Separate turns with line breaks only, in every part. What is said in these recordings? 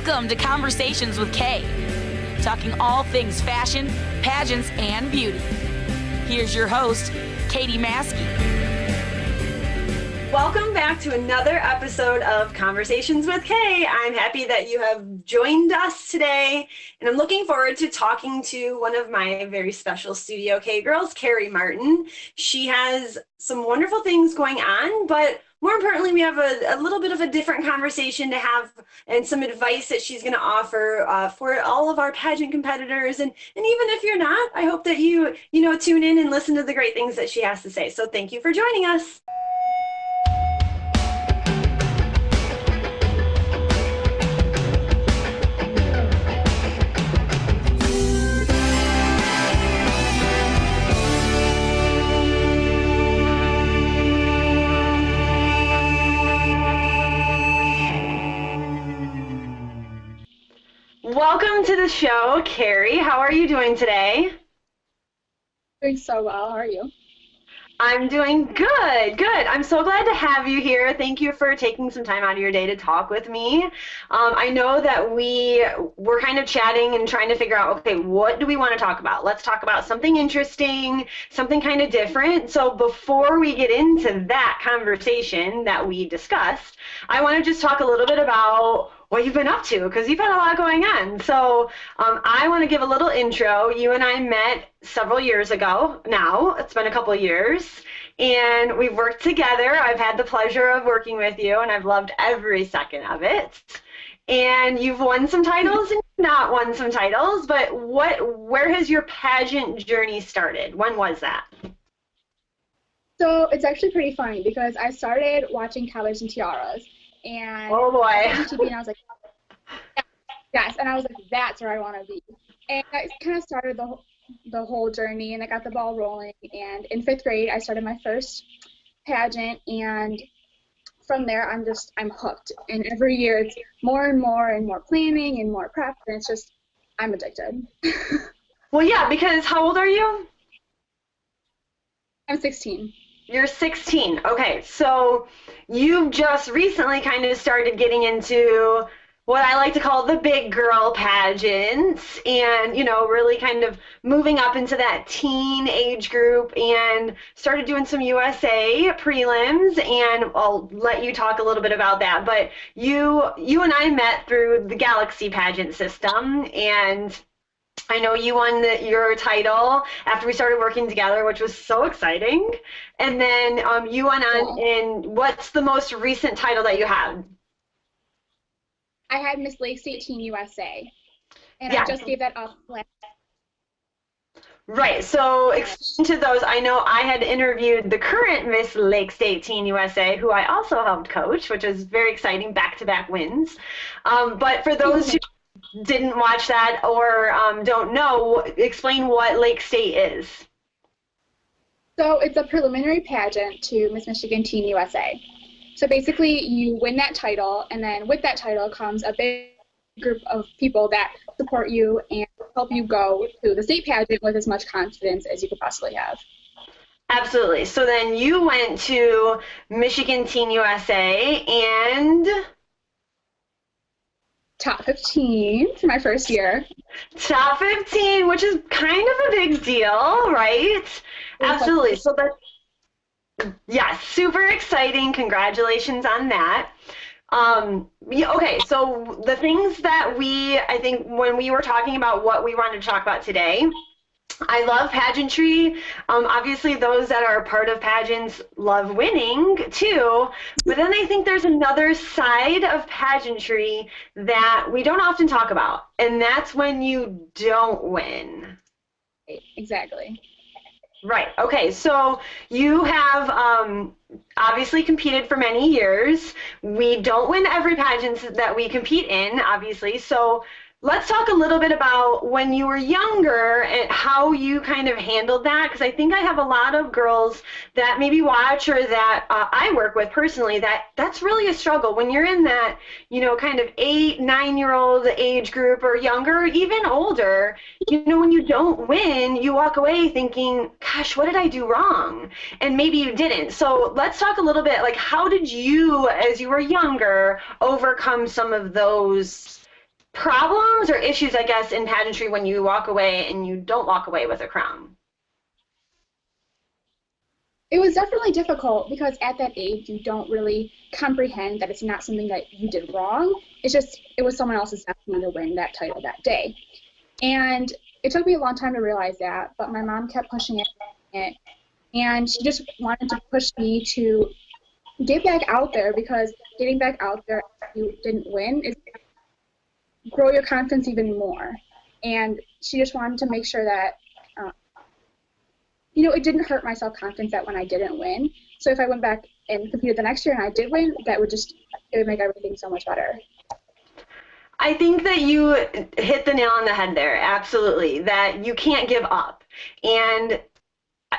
Welcome to Conversations with Kay, talking all things fashion, pageants, and beauty. Here's your host, Katie Maskey.
Welcome back to another episode of Conversations with Kay. I'm happy that you have joined us today, and I'm looking forward to talking to one of my very special Studio K girls, Keri Martin. She has some wonderful things going on, but more importantly, we have a little bit of a different conversation to have and some advice that she's going to offer for all of our pageant competitors. And even if you're not, I hope that you tune in and listen to the great things that she has to say. So thank you for joining us. Welcome to the show, Keri. How are you doing today?
Doing so well. How are you?
I'm doing good. I'm so glad to have you here. Thank you for taking some time out of your day to talk with me. I know that we're kind of chatting and trying to figure out, okay, what do we want to talk about? Let's talk about something interesting, something kind of different. So before we get into that conversation that we discussed, I want to just talk a little bit about what you've been up to, because you've had a lot going on. So I want to give a little intro. You and I met several years ago now. It's been a couple of years, and we've worked together. I've had the pleasure of working with you, and I've loved every second of it. And you've won some titles and not won some titles, but where has your pageant journey started? When was that?
So it's actually pretty funny because I started watching Collars and Tiaras. And
oh boy.
TV, and I was like, yes, and I was like, that's where I want to be. And I kind of started the whole journey, and I got the ball rolling. And in 5th grade, I started my first pageant, and from there, I'm hooked. And every year, it's more and more planning and more prep, and it's just, I'm addicted.
Well, yeah, because how old are you?
I'm 16.
You're 16. Okay, so you've just recently kind of started getting into what I like to call the big girl pageants and, really kind of moving up into that teen age group and started doing some USA prelims, and I'll let you talk a little bit about that. But you and I met through the Galaxy pageant system, and I know you won your title after we started working together, which was so exciting. And then you went on, and what's the most recent title that you had?
I had Miss Lake State Teen USA, and
yeah.
I just gave that up last.
Right, so explain to those. I know I had interviewed the current Miss Lake State Teen USA, who I also helped coach, which was very exciting, back-to-back wins. But for those who didn't watch that or don't know, explain what Lake State is.
So it's a preliminary pageant to Miss Michigan Teen USA. So basically you win that title, and then with that title comes a big group of people that support you and help you go to the state pageant with as much confidence as you could possibly have.
Absolutely. So then you went to Michigan Teen USA and
top 15 for my first year.
Top 15, which is kind of a big deal, right? Absolutely. So that's, yeah, super exciting. Congratulations on that. Okay, so the things that I think when we were talking about what we wanted to talk about today, I love pageantry. Obviously, those that are a part of pageants love winning too. But then I think there's another side of pageantry that we don't often talk about, and that's when you don't win.
Exactly.
Right. Okay. So you have obviously competed for many years. We don't win every pageant that we compete in, obviously. So let's talk a little bit about when you were younger and how you kind of handled that, because I think I have a lot of girls that maybe watch or that I work with personally that's really a struggle when you're in that, kind of 8-9-year-old age group or younger, or even older. When you don't win, you walk away thinking, gosh, what did I do wrong? And maybe you didn't. So let's talk a little bit, like, how did you, as you were younger, overcome some of those problems or issues, I guess, in pageantry when you walk away and you don't walk away with a crown?
It was definitely difficult because at that age you don't really comprehend that it's not something that you did wrong. It's just it was someone else's destiny to win that title that day. And it took me a long time to realize that, but my mom kept pushing it, and she just wanted to push me to get back out there, because getting back out there if you didn't win is grow your confidence even more. And she just wanted to make sure that it didn't hurt my self-confidence that when I didn't win. So if I went back and competed the next year and I did win, it would make everything so much better.
I think that you hit the nail on the head there, absolutely, that you can't give up. And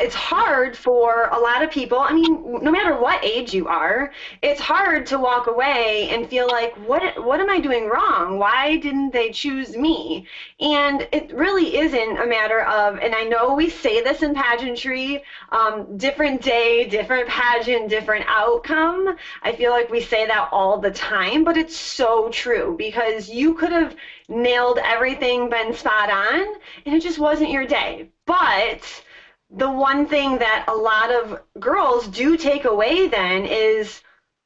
it's hard for a lot of people. I mean, no matter what age you are, it's hard to walk away and feel like, what am I doing wrong? Why didn't they choose me? And it really isn't a matter of, and I know we say this in pageantry, different day, different pageant, different outcome. I feel like we say that all the time, but it's so true, because you could have nailed everything, been spot on, and it just wasn't your day. But the one thing that a lot of girls do take away then is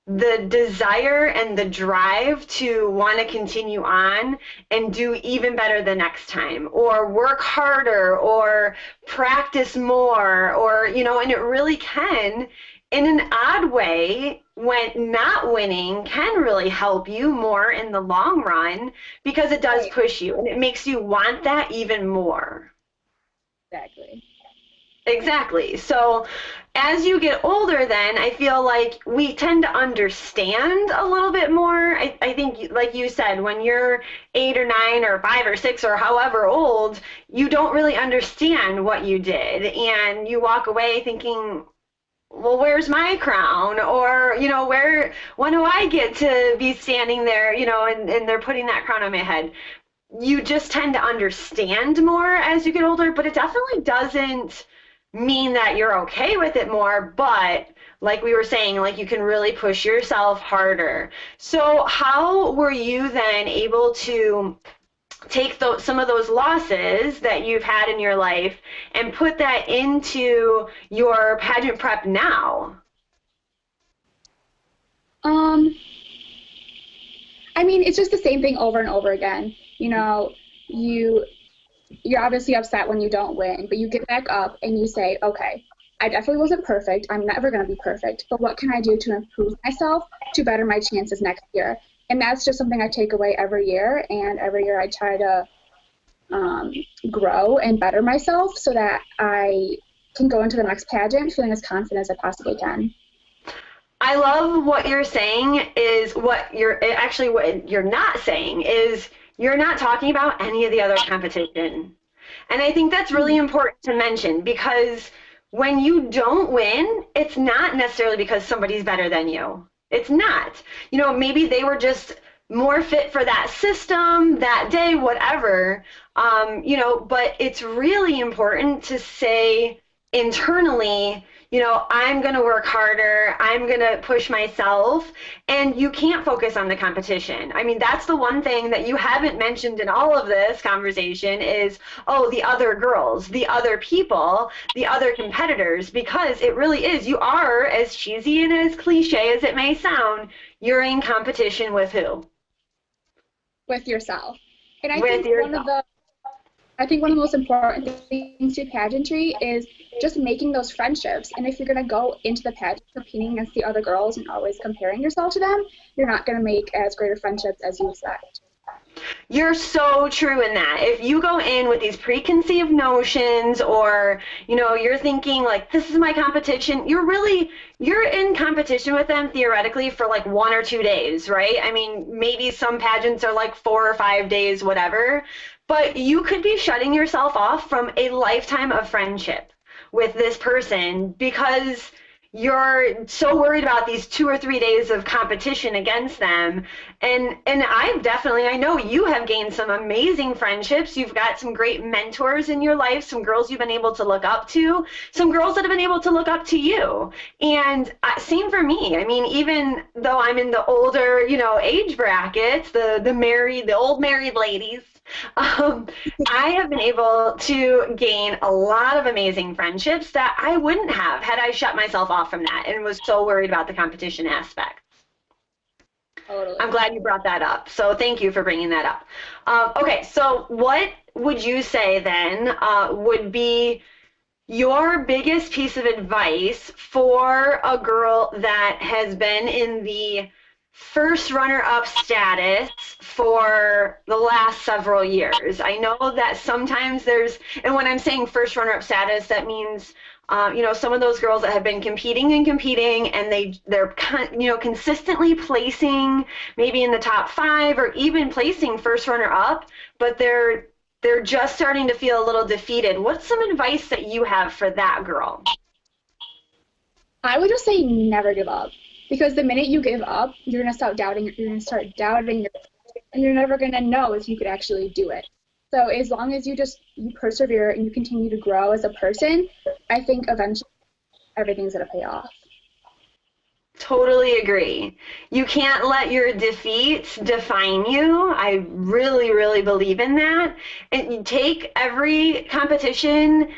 the desire and the drive to want to continue on and do even better the next time, or work harder, or practice more, or, and it really can, in an odd way, when not winning can really help you more in the long run, because it does push you and it makes you want that even more. Exactly. So as you get older, then I feel like we tend to understand a little bit more. I think, like you said, when you're 8 or 9 or 5 or 6 or however old, you don't really understand what you did. And you walk away thinking, well, where's my crown? Or, when do I get to be standing there, and they're putting that crown on my head? You just tend to understand more as you get older, but it definitely doesn't mean that you're okay with it more, but like we were saying, like, you can really push yourself harder. So how were you then able to take some of those losses that you've had in your life and put that into your pageant prep now?
I mean, it's just the same thing over and over again. You're obviously upset when you don't win, but you get back up and you say, okay, I definitely wasn't perfect. I'm never going to be perfect, but what can I do to improve myself to better my chances next year? And that's just something I take away every year, and every year I try to grow and better myself so that I can go into the next pageant feeling as confident as I possibly can.
I love what you're saying is what you're not saying is you're not talking about any of the other competition. And I think that's really important to mention, because when you don't win, it's not necessarily because somebody's better than you. It's not. Maybe they were just more fit for that system that day, whatever. But it's really important to say internally, I'm going to work harder, I'm going to push myself, and you can't focus on the competition. I mean, that's the one thing that you haven't mentioned in all of this conversation is, the other girls, the other people, the other competitors, because it really is, you are, as cheesy and as cliche as it may sound, you're in competition with who?
With yourself. And I think one of the most important things to pageantry is just making those friendships. And if you're going to go into the pageant competing against the other girls and always comparing yourself to them, you're not going to make as great of friendships as you expect.
You're so true in that. If you go in with these preconceived notions, or, you're thinking like, this is my competition, you're in competition with them theoretically for like 1 or 2 days, right? I mean, maybe some pageants are like 4 or 5 days, whatever, but you could be shutting yourself off from a lifetime of friendship with this person because you're so worried about these 2 or 3 days of competition against them. And I know you have gained some amazing friendships. You've got some great mentors in your life, some girls you've been able to look up to, some girls that have been able to look up to you. And same for me. I mean, even though I'm in the older, age brackets, the old married ladies, I have been able to gain a lot of amazing friendships that I wouldn't have had I shut myself off from that and was so worried about the competition aspect.
Totally.
I'm glad you brought that up. So thank you for bringing that up. Okay, so what would you say then would be your biggest piece of advice for a girl that has been in the first runner-up status for the last several years? I know that sometimes and when I'm saying first runner-up status, that means some of those girls that have been competing and they're consistently placing maybe in the top 5 or even placing first runner-up, but they're just starting to feel a little defeated. What's some advice that you have for that girl?
I would just say never give up. Because the minute you give up, you're going to start doubting yourself, and you're never going to know if you could actually do it. So as long as you persevere and you continue to grow as a person, I think eventually everything's going to pay off.
Totally agree. You can't let your defeats define you. I really, really believe in that. And you take every competition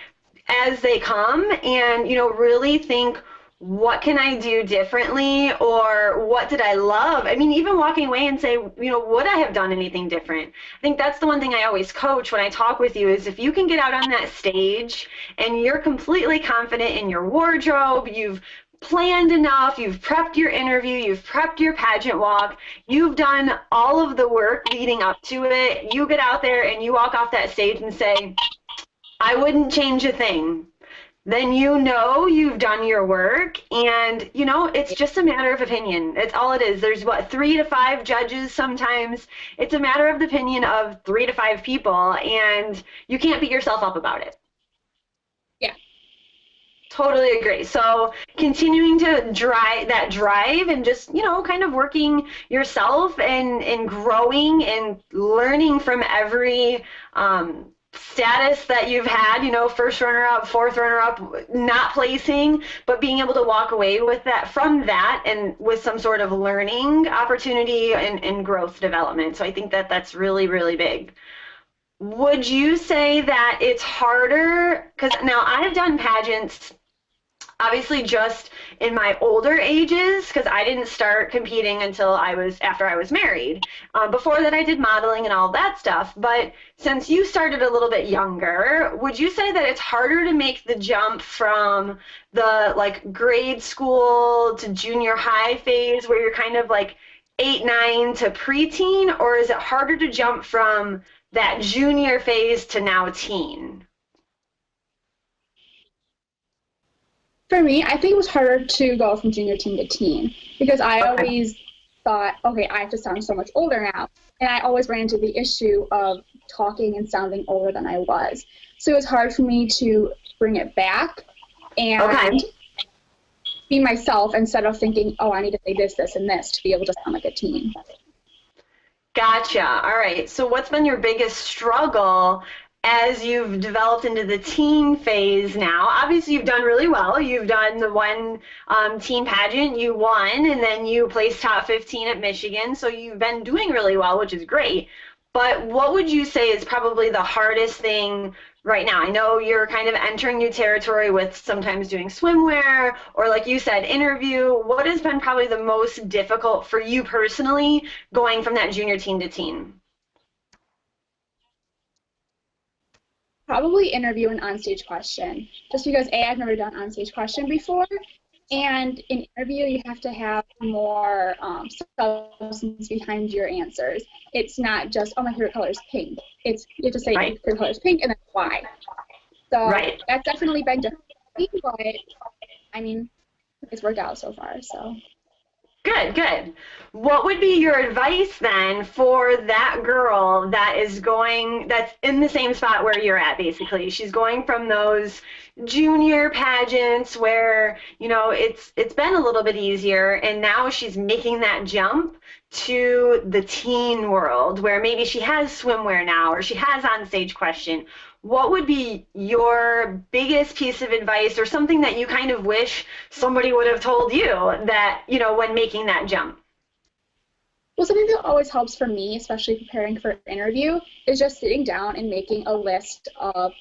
as they come and, really think, what can I do differently, or what did I love? I mean, even walking away and say, would I have done anything different? I think that's the one thing I always coach when I talk with you is if you can get out on that stage and you're completely confident in your wardrobe, you've planned enough, you've prepped your interview, you've prepped your pageant walk, you've done all of the work leading up to it, you get out there and you walk off that stage and say, I wouldn't change a thing. Then you've done your work, and it's just a matter of opinion. It's all it is. There's 3 to 5 judges sometimes. It's a matter of the opinion of 3 to 5 people, and you can't beat yourself up about it.
Yeah.
Totally agree. So continuing to drive and just, kind of working yourself and growing and learning from every status that you've had, first runner-up, fourth runner-up, not placing, but being able to walk away from that and with some sort of learning opportunity and growth development. So I think that that's really, really big. Would you say that it's harder, because now I've done pageants obviously just in my older ages, because I didn't start competing until after I was married. Before that I did modeling and all that stuff, but since you started a little bit younger, would you say that it's harder to make the jump from the grade school to junior high phase where you're kind of 8, 9 to preteen, or is it harder to jump from that junior phase to now teen?
For me, I think it was harder to go from junior teen to teen because I always thought, okay, I have to sound so much older now. And I always ran into the issue of talking and sounding older than I was. So it was hard for me to bring it back and be myself instead of thinking, oh, I need to say this, this, and this to be able to sound like a teen.
Gotcha. All right. So what's been your biggest struggle as you've developed into the teen phase now? Obviously, you've done really well. You've done the one teen pageant, you won, and then you placed top 15 at Michigan. So you've been doing really well, which is great. But what would you say is probably the hardest thing right now? I know you're kind of entering new territory with sometimes doing swimwear or, like you said, interview. What has been probably the most difficult for you personally going from that junior teen to teen?
Probably interview an onstage question, just because I've never done onstage question before, and in interview you have to have more substance behind your answers. It's not just, oh, my favorite color is pink. You have to say my favorite color is pink and then why. So that's definitely been difficult, but I mean, it's worked out so far. So.
Good, good. What would be your advice then for that girl that's in the same spot where you're at, basically? She's going from those junior pageants where, it's been a little bit easier, and now she's making that jump to the teen world where maybe she has swimwear now or she has on stage question. What would be your biggest piece of advice or something that you kind of wish somebody would have told you that, when making that jump?
Well, something that always helps for me, especially preparing for an interview, is just sitting down and making a list of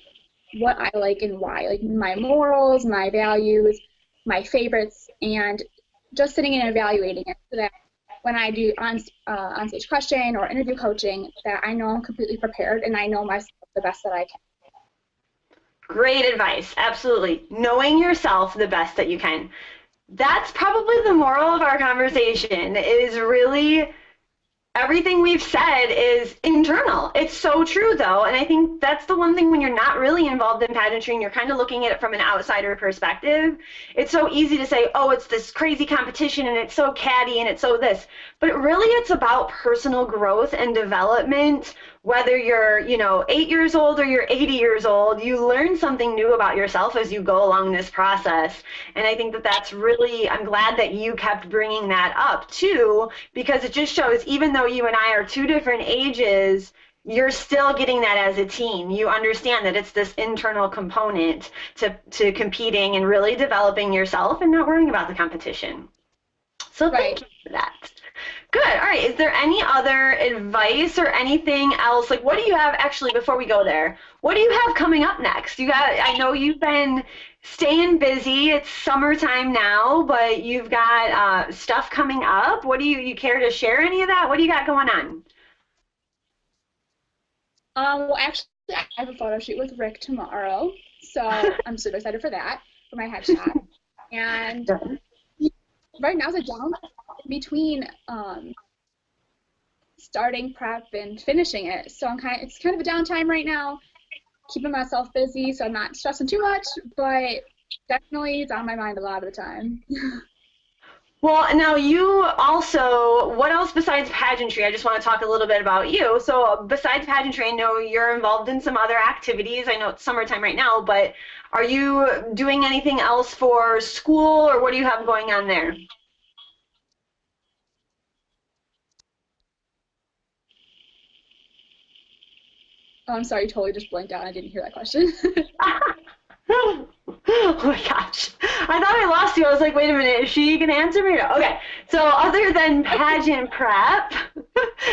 what I like and why, like my morals, my values, my favorites, and just sitting and evaluating it so that when I do on-stage question or interview coaching, that I know I'm completely prepared and I know myself the best that I can.
Great advice. Absolutely. Knowing yourself the best that you can. That's probably the moral of our conversation, is really everything we've said is internal. It's so true, though, and I think that's the one thing when you're not really involved in pageantry and you're kind of looking at it from an outsider perspective. It's so easy to say, oh, it's this crazy competition and it's so catty and it's so this. But really, it's about personal growth and development. Whether you're, 8 years old or you're 80 years old, you learn something new about yourself as you go along this process. And I think that that's really, I'm glad that you kept bringing that up too, because it just shows, even though you and I are two different ages, you're still getting that as a teen. You understand that it's this internal component to competing and really developing yourself and not worrying about the competition. So thank you for that. Good. All right. Is there any other advice or anything else? Like, what do you have, actually, before we go there, what do you have coming up next? I know you've been staying busy. It's summertime now, but you've got stuff coming up. What do you care to share any of that? What do you got going on?
Well, actually, I have a photo shoot with Rick tomorrow, so I'm super excited for that, for my headshot. And right now is a down between starting prep and finishing it, so it's kind of a downtime right now, keeping myself busy so I'm not stressing too much, but definitely it's on my mind a lot of the time.
Well, now you also, what else besides pageantry? I just want to talk a little bit about you. So besides pageantry, I know you're involved in some other activities. I know it's summertime right now, but are you doing anything else for school, or what do you have going on there?
Oh, I'm sorry, totally just blanked out. I didn't hear that question.
Oh my gosh. I thought I lost you. I was like, wait a minute, is she going to answer me? Okay. So other than pageant prep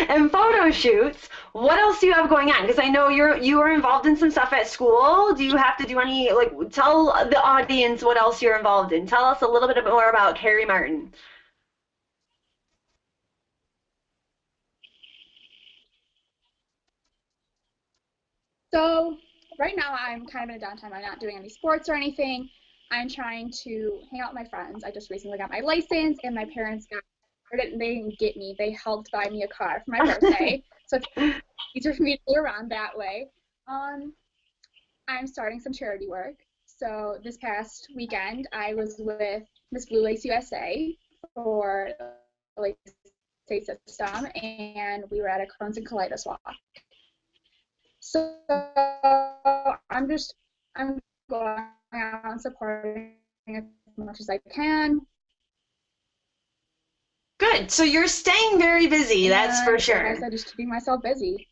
and photo shoots, what else do you have going on? Because I know you are involved in some stuff at school. Do you have to do any, tell the audience what else you're involved in. Tell us a little bit more about Keri Martin.
So right now I'm kind of in a downtime. I'm not doing any sports or anything. I'm trying to hang out with my friends. I just recently got my license, and my parents they didn't get me. They helped buy me a car for my birthday, so it's easier for me to get around that way. I'm starting some charity work. So this past weekend I was with Miss Blue Lace USA for the Lace State System, and we were at a Crohn's and Colitis walk. So I'm going out and supporting as much as I can.
Good. So you're staying very busy, that's for sure.
I just keeping myself busy.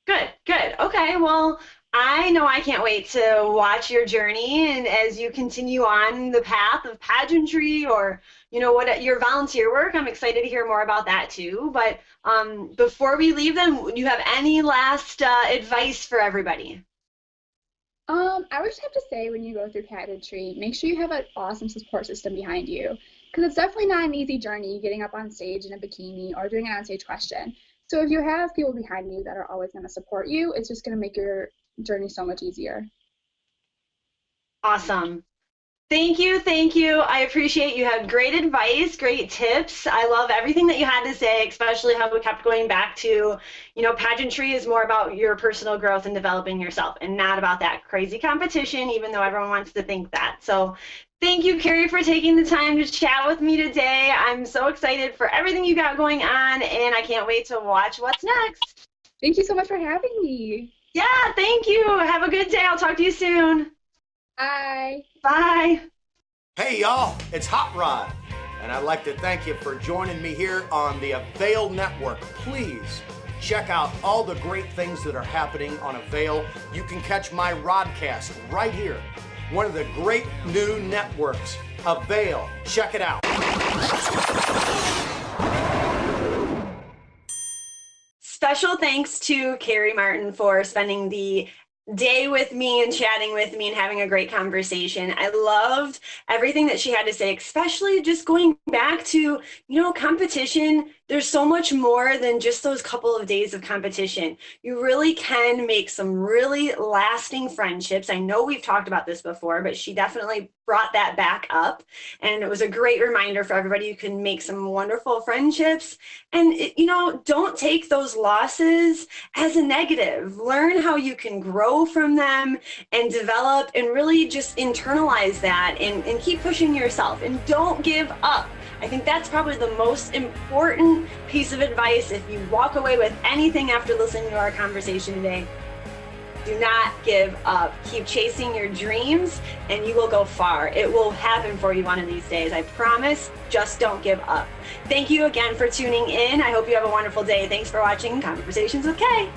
Good, good. Okay, well, I know I can't wait to watch your journey, and as you continue on the path of pageantry or, what your volunteer work, I'm excited to hear more about that too. But before we leave them, do you have any last advice for everybody?
I would just have to say, when you go through pageantry, make sure you have an awesome support system behind you, because it's definitely not an easy journey getting up on stage in a bikini or doing an on-stage question. So if you have people behind you that are always going to support you, it's just going to make your journey so much easier.
Awesome. Thank you, thank you. I appreciate you had great advice, great tips. I love everything that you had to say, especially how we kept going back to, pageantry is more about your personal growth and developing yourself and not about that crazy competition, even though everyone wants to think that. So thank you, Keri, for taking the time to chat with me today. I'm so excited for everything you got going on, and I can't wait to watch what's next.
Thank you so much for having me.
Yeah, thank you. Have a good day. I'll talk to you soon.
Bye.
Bye.
Hey y'all, it's Hot Rod, and I'd like to thank you for joining me here on the Avail Network. Please check out all the great things that are happening on Avail. You can catch my Rodcast right here, one of the great new networks, Avail. Check it out.
Special thanks to Keri Martin for spending the day with me and chatting with me and having a great conversation. I loved everything that she had to say, especially just going back to, competition. There's so much more than just those couple of days of competition. You really can make some really lasting friendships. I know we've talked about this before, but she definitely brought that back up. And it was a great reminder for everybody. You can make some wonderful friendships. And, don't take those losses as a negative. Learn how you can grow from them and develop and really just internalize that and keep pushing yourself and don't give up. I think that's probably the most important piece of advice. If you walk away with anything after listening to our conversation today, do not give up. Keep chasing your dreams and you will go far. It will happen for you one of these days. I promise. Just don't give up. Thank you again for tuning in. I hope you have a wonderful day. Thanks for watching Conversations with Kay.